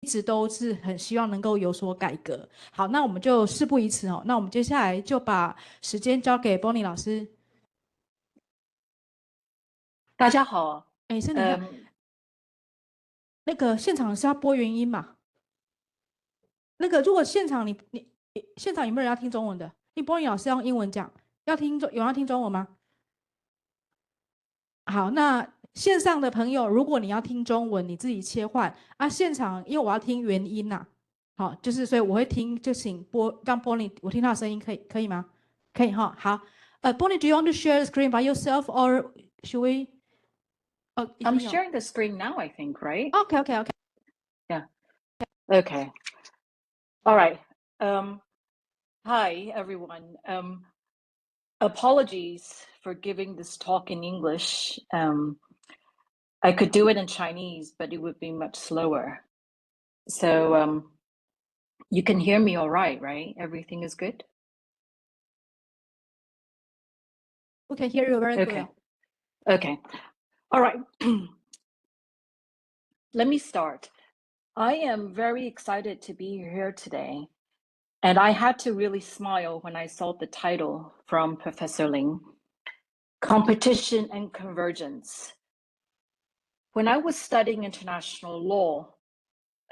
一直都是很希望能够有所改革。好，那我们就事不宜迟哦，那我们接下来就把时间交给 Bonny 老师。大家好，是你看，那个现场是要播原音嘛？那个如果现场你现场有没有人要听中文的？你 Bonny 老师用英文讲，有人要听中文吗？好，那线上的朋友，如果你要听中文，你自己切换啊。现场因为我要听原音呐，好，就是所以我会听，就请让 Bonny 我听到声音，可以吗？可以哈。好，Bonny，do you want to share the screen by yourself or should we? I'm sharing the screen now, I think, right? Okay. Yeah. Okay. All right. Hi, everyone. Apologies for giving this talk in English. I could do it in Chinese, but it would be much slower. So you can hear me all right? Everything is good? We can hear you very good. Okay. All right. Let me start. I am very excited to be here today. And I had to really smile when I saw the title from Professor Ling, Competition and Convergence. When I was studying international law,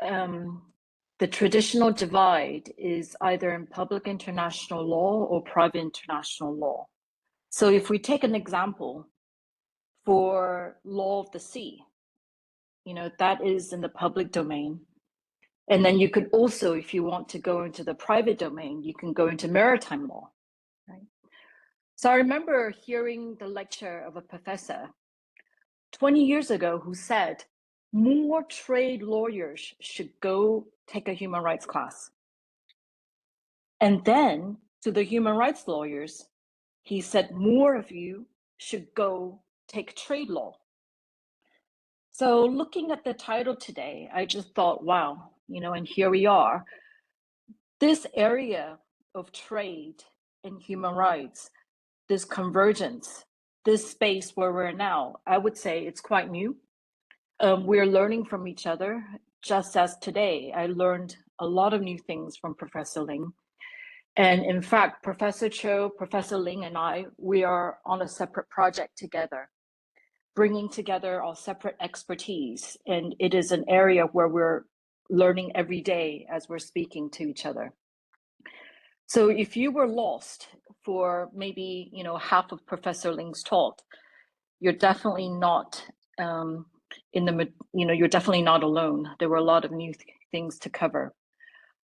the traditional divide is either in public international law or private international law. So if we take an example for law of the sea, that is in the public domain. And then you could also, if you want to go into the private domain, you can go into maritime law, right? So I remember hearing the lecture of a professor 20 years ago who said, more trade lawyers should go take a human rights class. And then to the human rights lawyers, he said, more of you should go take trade law. So looking at the title today, I just thought, wow, and here we are. This area of trade and human rights, this convergence, this space where we're now, I would say it's quite new. We're learning from each other, just as today I learned a lot of new things from Professor Ling. And in fact, Professor Chiu, Professor Ling, and I, we are on a separate project together, bringing together our separate expertise. And it is an area where we're learning every day as we're speaking to each other. So if you were lost for maybe, half of Professor Ling's talk, you're definitely not you're definitely not alone. There were a lot of new things to cover.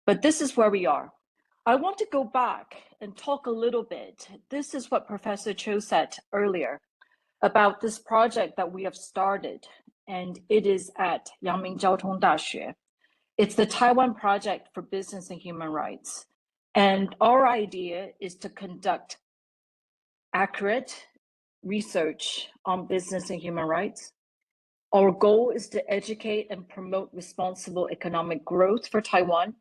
But this is where we are. I want to go back and talk a little bit. This is what Professor Chiu said earlier about this project that we have started, and it is at Yangming Jiao Tong Daxue. It's the Taiwan Project for Business and Human Rights. And our idea is to conduct accurate research on business and human rights. Our goal is to educate and promote responsible economic growth for Taiwan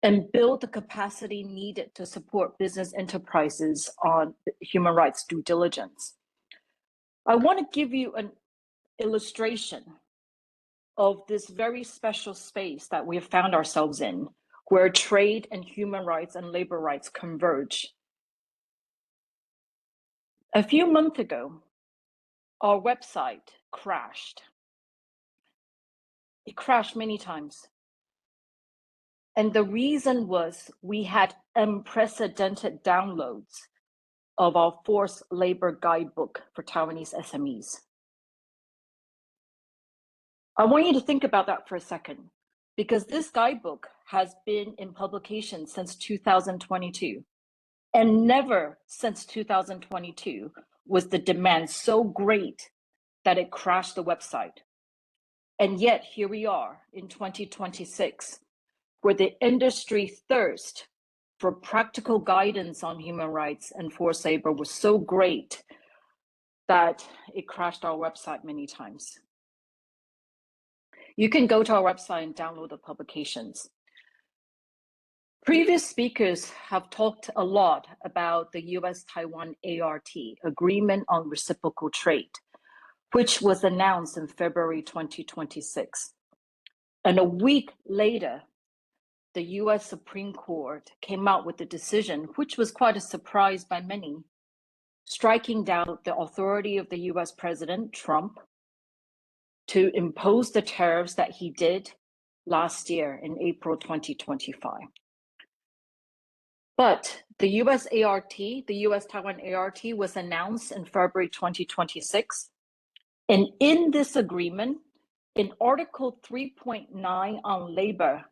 and build the capacity needed to support business enterprises on human rights due diligence. I want to give you an illustration of this very special space that we have found ourselves in, where trade and human rights and labor rights converge. A few months ago, our website crashed. It crashed many times. And the reason was we had unprecedented downloads of our forced labor guidebook for Taiwanese SMEs. I want you to think about that for a second, because this guidebook has been in publication since 2022, and never since 2022 was the demand so great that it crashed the website. And yet here we are in 2026, where the industry thirst for practical guidance on human rights and forced labor was so great that it crashed our website many times. You can go to our website and download the publications. Previous speakers have talked a lot about the US-Taiwan ART, Agreement on Reciprocal Trade, which was announced in February 2026. And a week later, the US Supreme Court came out with a decision, which was quite a surprise by many, striking down the authority of the US President Trump to impose the tariffs that he did last year in April 2025. But the US ART, the US Taiwan ART, was announced in February 2026. And in this agreement, in Article 3.9 on labor,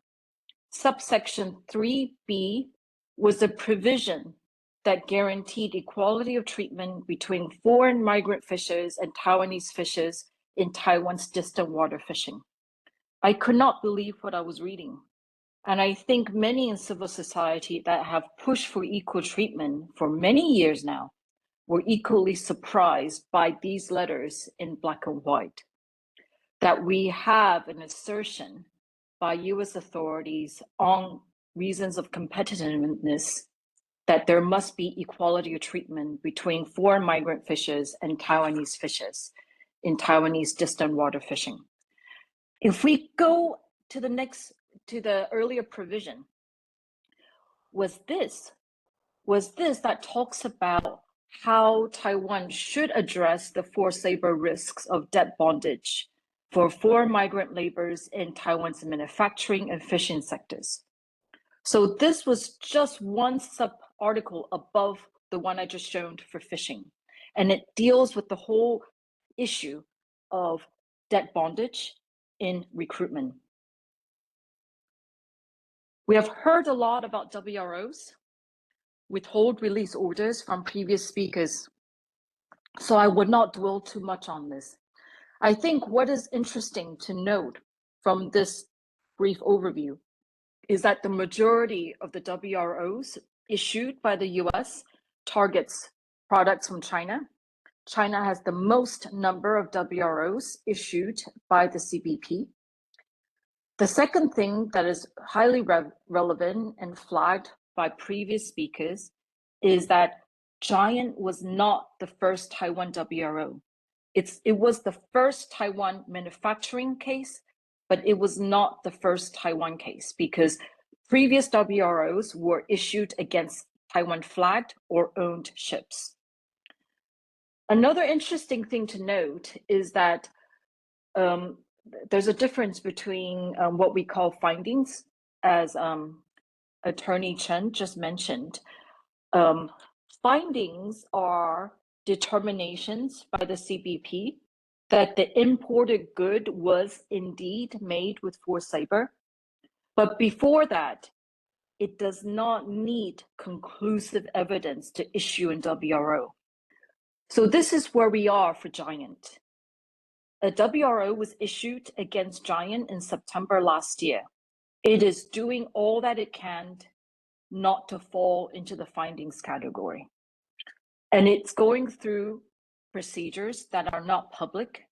subsection 3B was a provision that guaranteed equality of treatment between foreign migrant fishers and Taiwanese fishers in Taiwan's distant water fishing. I could not believe what I was reading. And I think many in civil society that have pushed for equal treatment for many years now were equally surprised by these letters in black and white, that we have an assertion by US authorities on reasons of competitiveness that there must be equality of treatment between foreign migrant fishers and Taiwanese fishers in Taiwanese distant water fishing. If we go to the earlier provision, was this that talks about how Taiwan should address the forced labor risks of debt bondage for foreign migrant laborers in Taiwan's manufacturing and fishing sectors. So this was just one sub-article above the one I just showed for fishing. And it deals with the whole issue of debt bondage in recruitment. We have heard a lot about WROs, withhold release orders, from previous speakers. So I would not dwell too much on this. I think what is interesting to note from this brief overview is that the majority of the WROs issued by the US targets products from China. China has the most number of WROs issued by the CBP. The second thing that is highly relevant and flagged by previous speakers is that Giant was not the first Taiwan WRO. It was the first Taiwan manufacturing case, but it was not the first Taiwan case because previous WROs were issued against Taiwan flagged or owned ships. Another interesting thing to note is that there's a difference between what we call findings, as Attorney Chen just mentioned. Findings are determinations by the CBP that the imported good was indeed made with forced labor. But before that, it does not need conclusive evidence to issue in WRO. So this is where we are for Giant. A WRO was issued against Giant in September last year. It is doing all that it can not to fall into the findings category. And it's going through procedures that are not public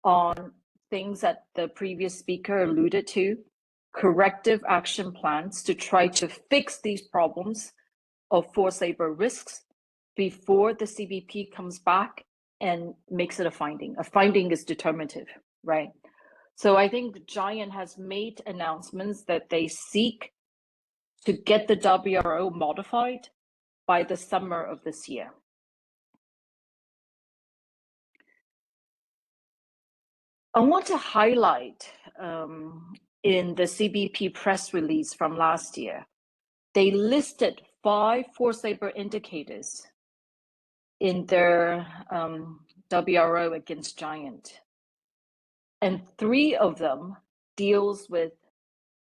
on things that the previous speaker alluded to, corrective action plans to try to fix these problems of forced labor risks before the CBP comes back and makes it a finding. A finding is determinative, right? So I think Giant has made announcements that they seek to get the WRO modified by the summer of this year. I want to highlight in the CBP press release from last year, they listed 5 forced labor indicators in their WRO against Giant. And 3 of them deals with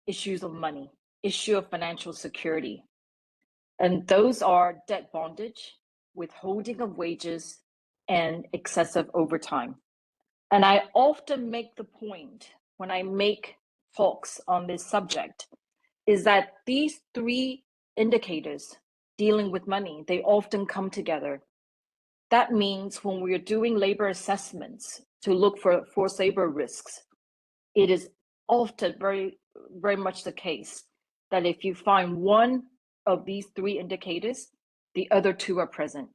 issues of money, issue of financial security. And those are debt bondage, withholding of wages, and excessive overtime. And I often make the point when I make talks on this subject is that these 3 indicators dealing with money, they often come together. That means when we are doing labor assessments to look for forced labor risks, it is often very, very much the case that if you find one of these 3 indicators, the other 2 are present.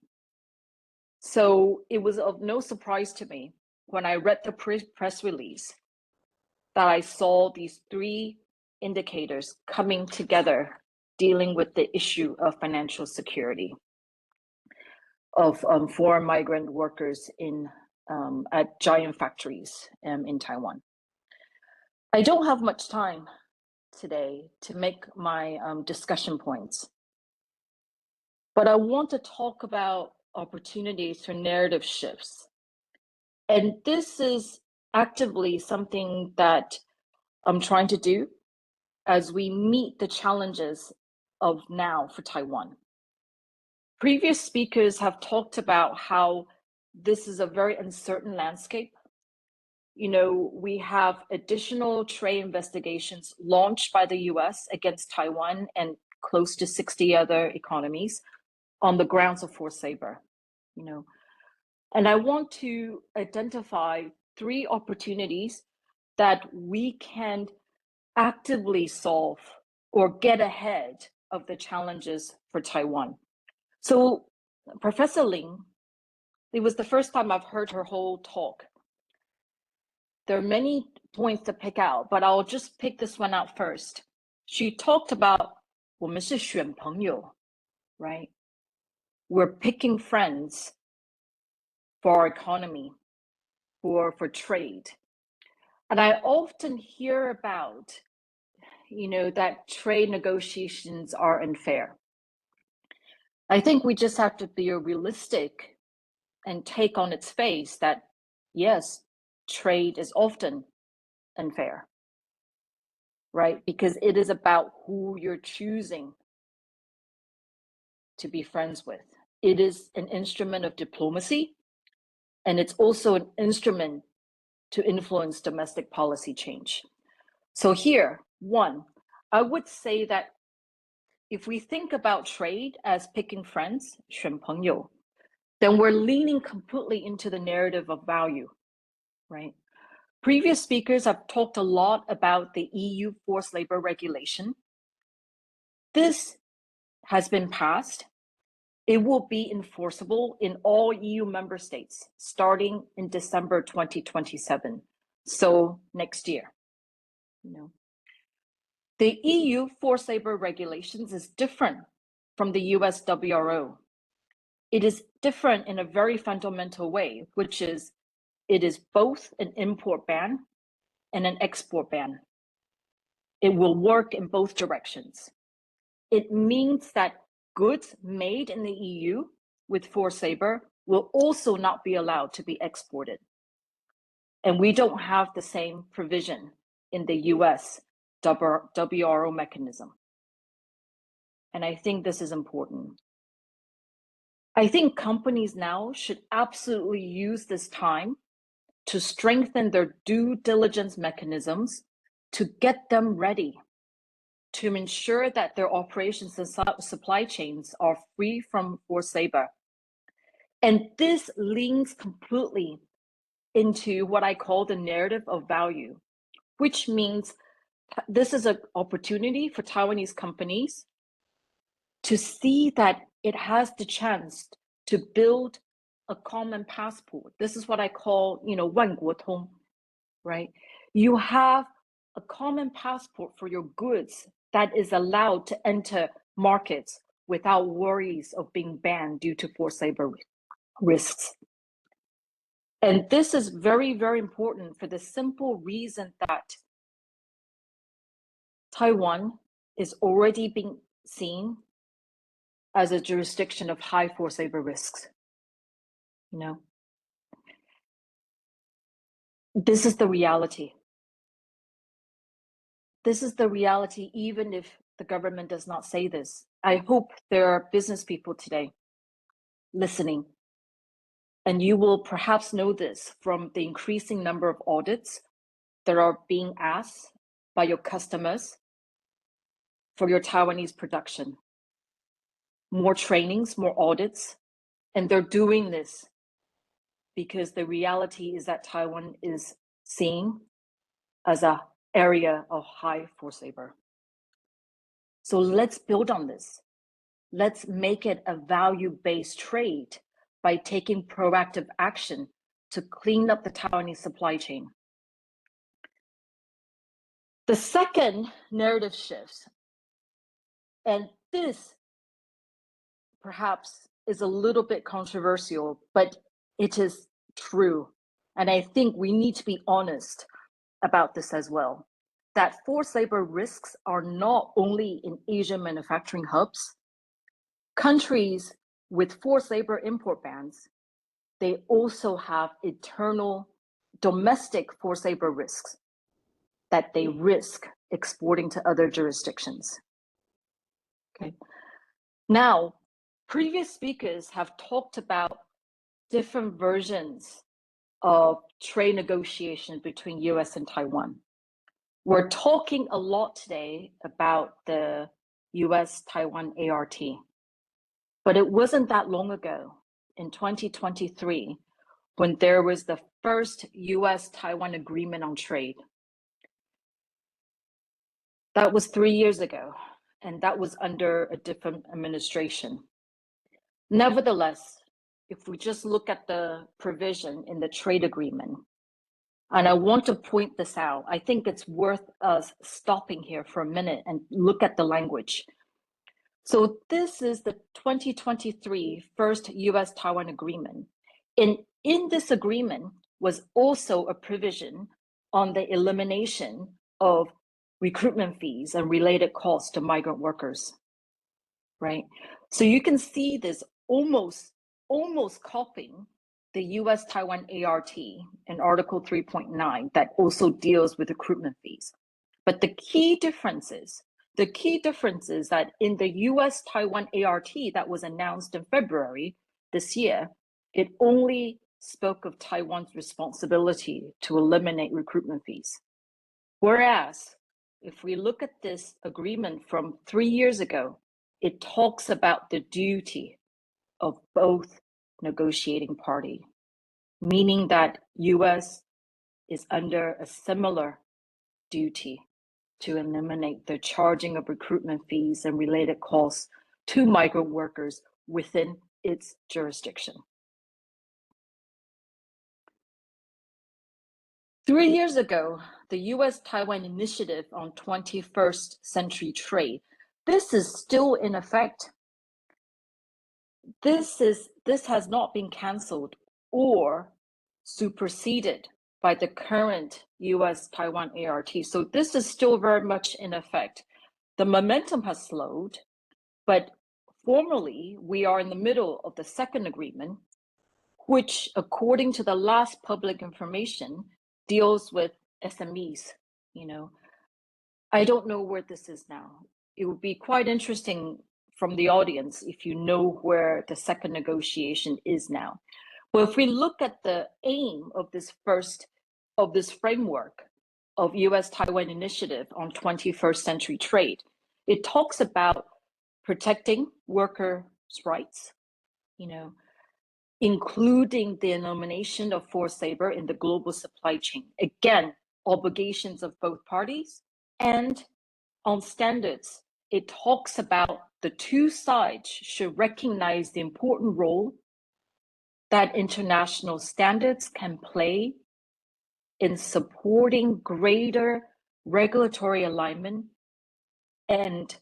So it was of no surprise to me when I read the press release that I saw these three indicators coming together, dealing with the issue of financial security of foreign migrant workers at giant factories in Taiwan. I don't have much time today to make my discussion points, but I want to talk about opportunities for narrative shifts. And this is actively something that I'm trying to do as we meet the challenges of now for Taiwan. Previous speakers have talked about how this is a very uncertain landscape. You know, we have additional trade investigations launched by the US against Taiwan and close to 60 other economies on the grounds of forced labor, you know. And I want to identify three opportunities that we can actively solve or get ahead of the challenges for Taiwan. So Professor Ling, it was the first time I've heard her whole talk. There are many points to pick out, but I'll just pick this one out first. She talked about 我们是选朋友, right? We're picking friends for our economy, for trade. And I often hear about, you know, that trade negotiations are unfair. I think we just have to be realistic and take on its face that, yes, trade is often unfair, right? Because it is about who you're choosing to be friends with. It is an instrument of diplomacy, and it's also an instrument to influence domestic policy change. So here, one, I would say that if we think about trade as picking friends, 选朋友, then we're leaning completely into the narrative of value, right? Previous speakers have talked a lot about the EU forced labor regulation. This has been passed. It will be enforceable in all EU member states starting in December 2027, so next year. You know, the EU forced labor regulations is different from the US WRO. It is different in a very fundamental way, which is it is both an import ban and an export ban. It will work in both directions. It means that goods made in the EU with forced labor will also not be allowed to be exported. And we don't have the same provision in the US WRO mechanism. And I think this is important. I think companies now should absolutely use this time to strengthen their due diligence mechanisms to get them ready to ensure that their operations and supply chains are free from forced labor. And this links completely into what I call the narrative of value, which means this is an opportunity for Taiwanese companies to see that it has the chance to build a common passport. This is what I call, you know, 万国通, right? You have a common passport for your goods that is allowed to enter markets without worries of being banned due to forced labor risks. And this is very, very important for the simple reason that Taiwan is already being seen as a jurisdiction of high forced labor risks. You know, this is the reality. This is the reality, even if the government does not say this. I hope there are business people today listening, and you will perhaps know this from the increasing number of audits that are being asked by your customers for your Taiwanese production. More trainings, more audits, and they're doing this because the reality is that Taiwan is seen as an area of high forced labor. So let's build on this. Let's make it a value-based trade by taking proactive action to clean up the Taiwanese supply chain. The second narrative shift, and this perhaps is a little bit controversial, but it is true. And I think we need to be honest about this as well, that forced labor risks are not only in Asian manufacturing hubs. Countries with forced labor import bans, they also have internal domestic forced labor risks that they risk exporting to other jurisdictions. Okay. Now, previous speakers have talked about different versions of trade negotiations between US and Taiwan. We're talking a lot today about the US-Taiwan ART, but it wasn't that long ago, in 2023, when there was the first US-Taiwan agreement on trade. That was 3 years ago, and that was under a different administration. Nevertheless, if we just look at the provision in the trade agreement, and I want to point this out, I think it's worth us stopping here for a minute and look at the language. So this is the 2023 first US-Taiwan agreement. And in this agreement was also a provision on the elimination of recruitment fees and related costs to migrant workers, right? So you can see this almost copying the US-Taiwan ART in Article 3.9 that also deals with recruitment fees. But the key difference is that in the US-Taiwan ART that was announced in February this year, it only spoke of Taiwan's responsibility to eliminate recruitment fees. Whereas, if we look at this agreement from 3 years ago, it talks about the duty of both negotiating party, meaning that US is under a similar duty to eliminate the charging of recruitment fees and related costs to migrant workers within its jurisdiction. 3 years ago, the US-Taiwan Initiative on 21st Century Trade, this is still in effect. This has not been canceled or superseded by the current US-Taiwan ART. So this is still very much in effect. The momentum has slowed, but formally, we are in the middle of the second agreement, which, according to the last public information, deals with SMEs. You know, I don't know where this is now. It would be quite interesting from the audience if you know where the second negotiation is now. Well, if we look at the aim of this framework of US-Taiwan Initiative on 21st Century Trade, it talks about protecting workers' rights, you know, including the elimination of forced labor in the global supply chain. Again, obligations of both parties. And on standards, it talks about the two sides should recognize the important role that international standards can play in supporting greater regulatory alignment and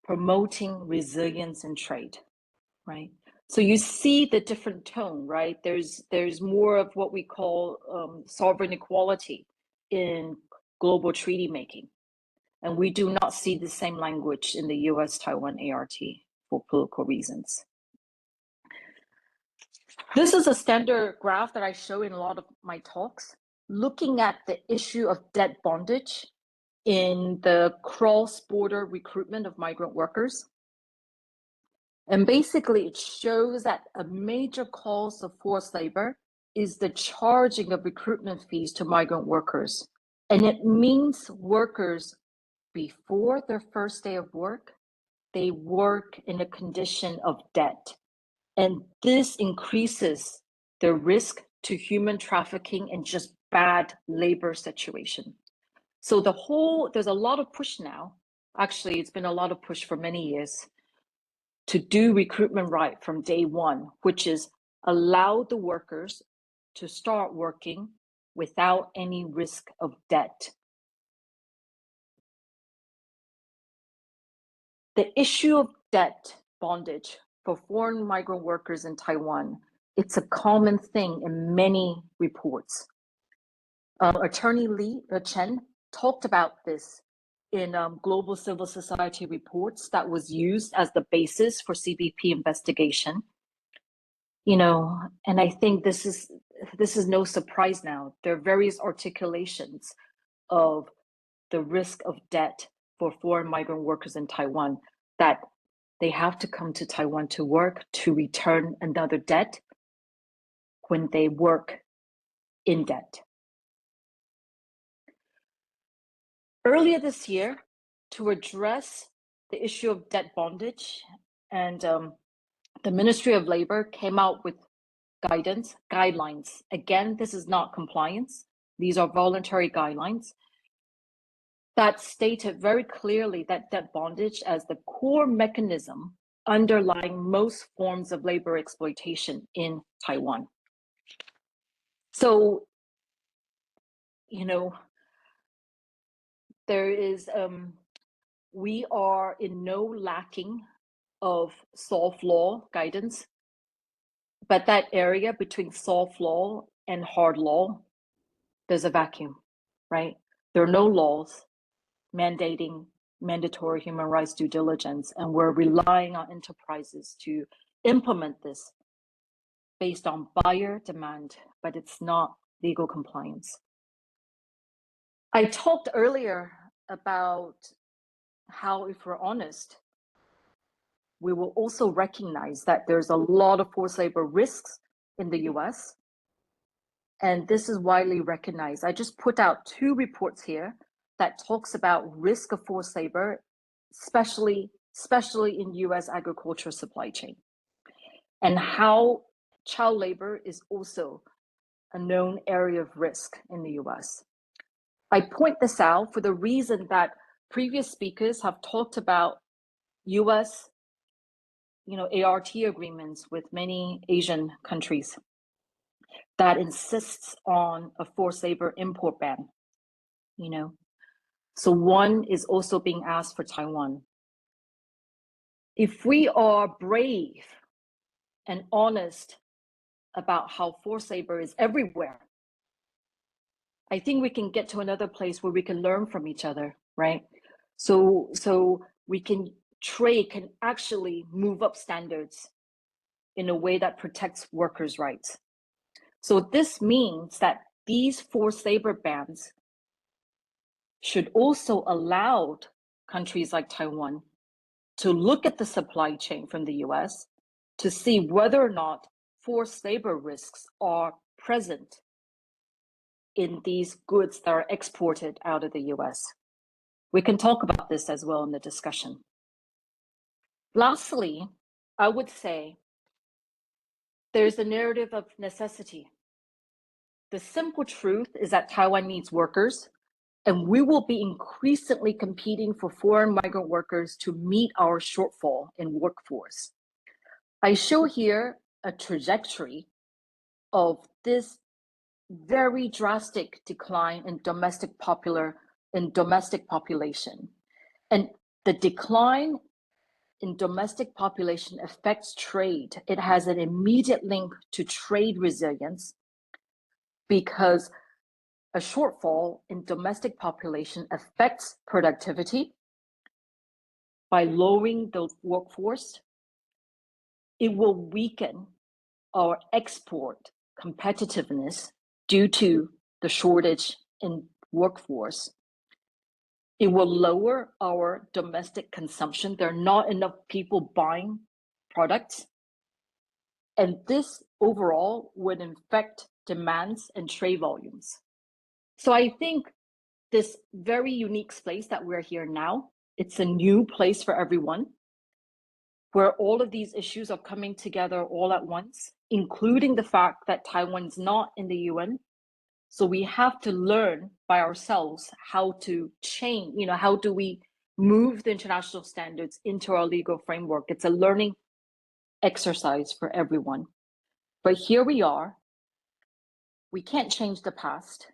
promoting resilience in trade, right? So you see the different tone, right? There's more of what we call sovereign equality in global treaty making. And we do not see the same language in the US-Taiwan ART for political reasons. This is a standard graph that I show in a lot of my talks, looking at the issue of debt bondage in the cross-border recruitment of migrant workers. And basically, it shows that a major cause of forced labor is the charging of recruitment fees to migrant workers. And it means workers, before their first day of work, they work in a condition of debt. And this increases the risk to human trafficking and just bad labor situation. So there's a lot of push now. Actually, it's been a lot of push for many years to do recruitment right from day one, which is allow the workers to start working without any risk of debt. The issue of debt bondage for foreign migrant workers in Taiwan, it's a common thing in many reports. Attorney Chen talked about this in Global Civil Society reports that was used as the basis for CBP investigation. You know, and I think this is no surprise now. There are various articulations of the risk of debt for foreign migrant workers in Taiwan, that they have to come to Taiwan to work to return another debt when they work in debt. Earlier this year, to address the issue of debt bondage, and the Ministry of Labor came out with guidelines. Again, this is not compliance. These are voluntary guidelines that stated very clearly that debt bondage as the core mechanism underlying most forms of labor exploitation in Taiwan. So, you know, there is, we are in no lacking of soft law guidance, but that area between soft law and hard law, there's a vacuum, right? There are no laws mandating mandatory human rights due diligence, and we're relying on enterprises to implement this based on buyer demand, but it's not legal compliance. I talked earlier about how, if we're honest, we will also recognize that there's a lot of forced labor risks in the US, and this is widely recognized. I just put out 2 reports here that talks about risk of forced labor, especially in US agriculture supply chain, and how child labor is also a known area of risk in the US. I point this out for the reason that previous speakers have talked about US, you know, ART agreements with many Asian countries that insists on a forced labor import ban, you know. So one is also being asked for Taiwan. If we are brave and honest about how forced labor is everywhere, I think we can get to another place where we can learn from each other, right? So we can actually move up standards in a way that protects workers' rights. So this means that these forced labor bans should also allow countries like Taiwan to look at the supply chain from the US to see whether or not forced labor risks are present in these goods that are exported out of the US. We can talk about this as well in the discussion. Lastly, I would say there's a narrative of necessity. The simple truth is that Taiwan needs workers, and we will be increasingly competing for foreign migrant workers to meet our shortfall in workforce. I show here a trajectory of this very drastic decline in domestic population. And the decline in domestic population affects trade. It has an immediate link to trade resilience, because a shortfall in domestic population affects productivity by lowering the workforce. It will weaken our export competitiveness due to the shortage in workforce. It will lower our domestic consumption. There are not enough people buying products. And this overall would affect demands and trade volumes. So I think this very unique space that we're here now, it's a new place for everyone, where all of these issues are coming together all at once, including the fact that Taiwan's not in the UN. So we have to learn by ourselves how to change, you know, how do we move the international standards into our legal framework? It's a learning exercise for everyone. But here we are. We can't change the past,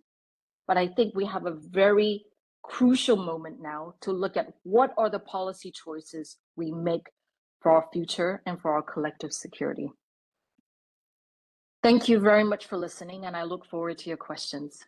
but I think we have a very crucial moment now to look at what are the policy choices we make for our future and for our collective security. Thank you very much for listening, and I look forward to your questions.